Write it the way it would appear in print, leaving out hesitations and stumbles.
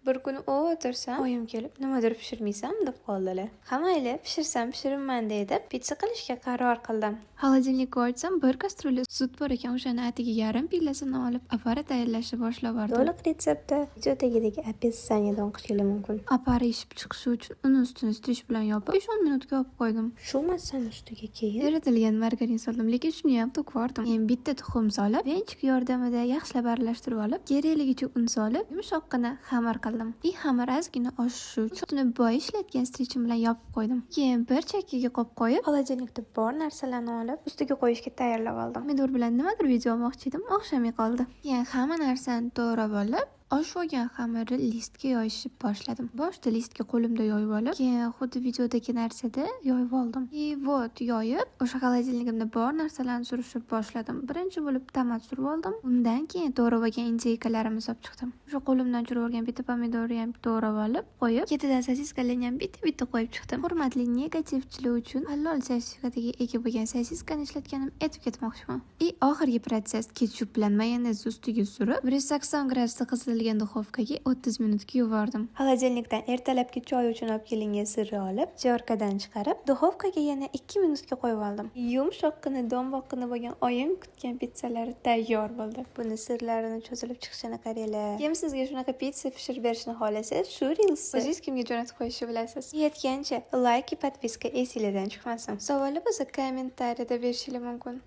Bir kuni u o'tirsam, oyim kelib, nimadir pishirmaysan deb qoldilar. Ha mayli, pishirsam pishirinman deb pitsa qilishga qaror qildim. Xolodilnikka ochsam, bir kastrulda sut bor ekan, o'shani atigi yarim pillasini olib, apara tayyorlashni boshlab yubordim. To'liq retsepti videodagidek описаниеda o'qishingiz mumkin. Apara ishib chiqishi uchun uni ustini strich bilan yopib, 5-10 minutga olib qo'ydim. Shu massani ustiga keyin eritilgan margarin soldim, lekin shuni ham to'kib yubordim. Keyin bitta tuxum solib, venchik yordamida yaxshilab aralashtirib olib, kerakligicha un solib, yumshoqqina xamir qildim. Xamir ozgina oshishi uchun uni boy ishlatgan strichim bilan yopib qo'ydim. Keyin bir chakkaga qo'yib qo'yib, xolodilnikda bor narsalarni olib, ustiga qo'yishga tayyorlab oldim. Pomidor bilan nimadir video olmoqchi edim, o'xshamay qoldi. Keyin hamma narsani to'g'rab olib, osh olgan xamirni listga yoyishni boshladim. Boshda listga qo'limda yoyib olib, keyin xuddi videodagi narsada yoyib oldim. Вот, yoyib, o'sha xolodilnikimda bor narsalarni surishni boshladim. Birinchi bo'lib tomat surib oldim. Undan keyin to'g'rab olgan indeykalarimizni solib chiqdim. O'sha qo'limdan churib olgan bitta pomidorni ham to'g'rab olib, qo'yib, ketidan sosiskalarni ham bitta-bitta qo'yib chiqdim. Hurmatli negativchilar uchun halol sertifikatiga ega bo'lgan sosiskani ishlatganim aytib ketmoqchiman. Oxirgi protsess ketchup bilan mayonez ustiga surib, 180 gradusda qizilgan duxovkaga 30 minutga yubordim. Xolodilnikdan ertalabki choy uchun olib kelingan sirni olib, jorkadan chiqarib, duxovkaga yana 2 minutga qo'yib oldim. Yumshoqqina domboqqina bo'lgan oyim kutgan pitsalari tayyor bo'ldi. Buni sirlarini cho'zilib chiqishini qaranglar. Kim sizga shunaqa pitsa pishirib berishni xohlasangiz, shu rilsni o'zingiz kimga jo'natib qo'yishni bilasiz. Yetgancha like, podpiska esingizdan chiqmasin. Savoli bo'lsa kommentariyada berishingiz mumkin.